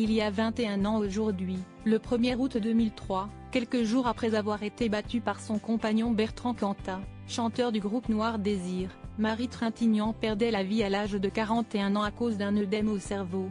il y a 21 ans aujourd'hui, le 1er août 2003, quelques jours après avoir été battue par son compagnon Bertrand Cantat, chanteur du groupe Noir Désir, Marie Trintignant perdait la vie à l'âge de 41 ans à cause d'un œdème au cerveau.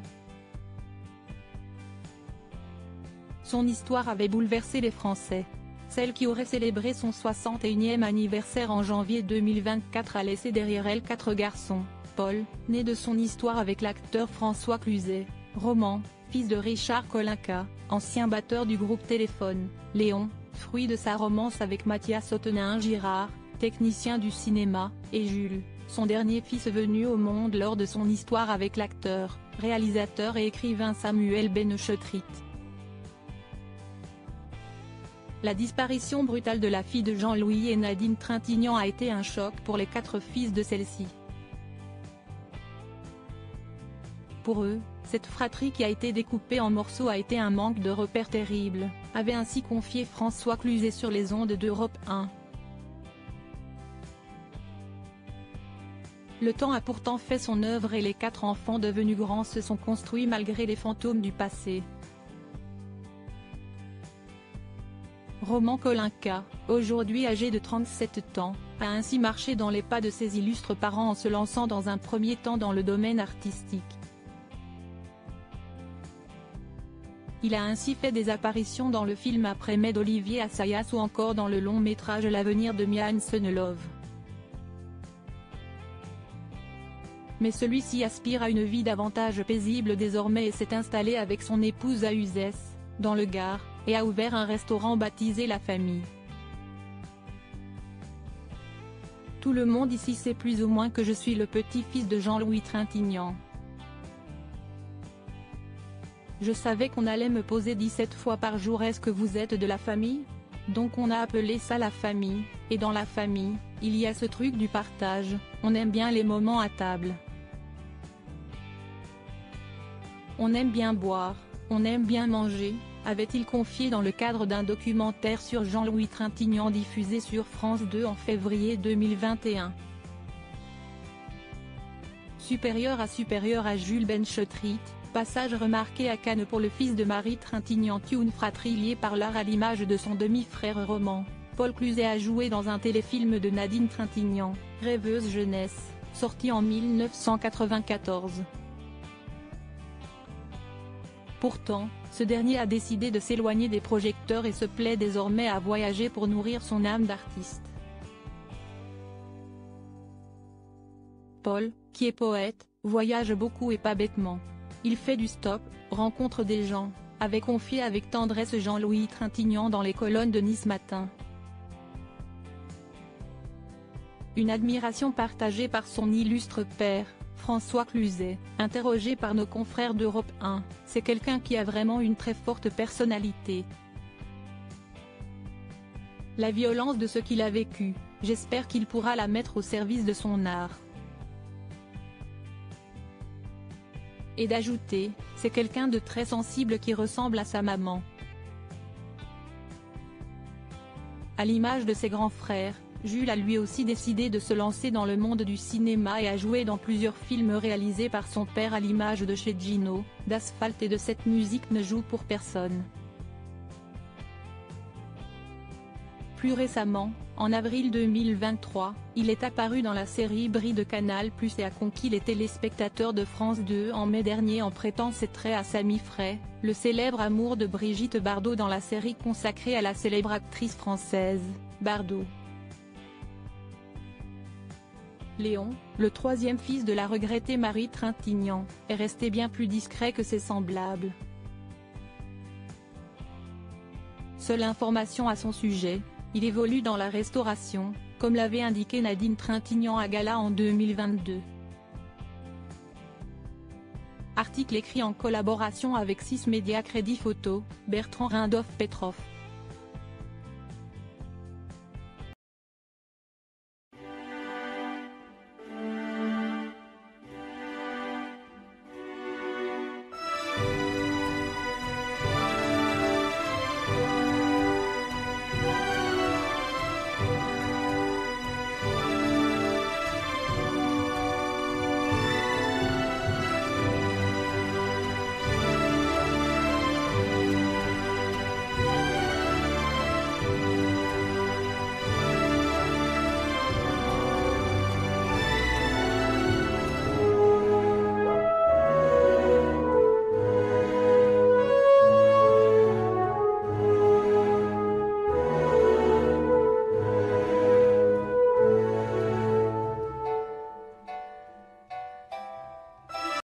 Son histoire avait bouleversé les Français. Celle qui aurait célébré son 61e anniversaire en janvier 2024 a laissé derrière elle 4 garçons. Paul, né de son histoire avec l'acteur François Cluzet, roman, fils de Richard Kolinka, ancien batteur du groupe Téléphone, Léon, fruit de sa romance avec Mathias Ottenin-Girard, technicien du cinéma, et Jules, son dernier fils venu au monde lors de son histoire avec l'acteur, réalisateur et écrivain Samuel Benchetrit. La disparition brutale de la fille de Jean-Louis et Nadine Trintignant a été un choc pour les 4 fils de celle-ci. Pour eux, cette fratrie qui a été découpée en morceaux a été un manque de repères terrible, avait ainsi confié François Cluzet sur les ondes d'Europe 1. Le temps a pourtant fait son œuvre et les 4 enfants devenus grands se sont construits malgré les fantômes du passé. Roman Kolinka, aujourd'hui âgé de 37 ans, a ainsi marché dans les pas de ses illustres parents en se lançant dans un premier temps dans le domaine artistique. Il a ainsi fait des apparitions dans le film Après-mai d'Olivier Assayas ou encore dans le long métrage L'avenir de Mia Hansen-Love. Mais celui-ci aspire à une vie davantage paisible désormais et s'est installé avec son épouse à Uzès, dans le Gard, et a ouvert un restaurant baptisé La Famille. Tout le monde ici sait plus ou moins que je suis le petit-fils de Jean-Louis Trintignant. Je savais qu'on allait me poser 17 fois par jour est-ce que vous êtes de la famille? Donc on a appelé ça la famille, et dans la famille, il y a ce truc du partage, on aime bien les moments à table. On aime bien boire, on aime bien manger, avait-il confié dans le cadre d'un documentaire sur Jean-Louis Trintignant diffusé sur France 2 en février 2021. Supérieur à Jules Benchetrit, passage remarqué à Cannes pour le fils de Marie Trintignant, une fratrie liée par l'art à l'image de son demi-frère Roman. Paul Cluzet a joué dans un téléfilm de Nadine Trintignant, Rêveuse jeunesse, sorti en 1994. Pourtant, ce dernier a décidé de s'éloigner des projecteurs et se plaît désormais à voyager pour nourrir son âme d'artiste. Paul, qui est poète, voyage beaucoup et pas bêtement. Il fait du stop, rencontre des gens, avait confié avec tendresse Jean-Louis Trintignant dans les colonnes de Nice Matin. Une admiration partagée par son illustre père, François Cluzet, interrogé par nos confrères d'Europe 1, c'est quelqu'un qui a vraiment une très forte personnalité. La violence de ce qu'il a vécu, j'espère qu'il pourra la mettre au service de son art. Et d'ajouter, c'est quelqu'un de très sensible qui ressemble à sa maman. À l'image de ses grands frères, Jules a lui aussi décidé de se lancer dans le monde du cinéma et a joué dans plusieurs films réalisés par son père à l'image de Chez Gino, d'Asphalte et de Cette musique ne joue pour personne. Plus récemment, en avril 2023, il est apparu dans la série Brie de Canal+ et a conquis les téléspectateurs de France 2 en mai dernier en prêtant ses traits à Samy Frey, le célèbre amour de Brigitte Bardot dans la série consacrée à la célèbre actrice française, Bardot. Léon, le 3e fils de la regrettée Marie Trintignant, est resté bien plus discret que ses semblables. Seule information à son sujet, il évolue dans la restauration, comme l'avait indiqué Nadine Trintignant à Gala en 2022. Article écrit en collaboration avec 6 Médias Crédit Photo, Bertrand Rindoff Petroff.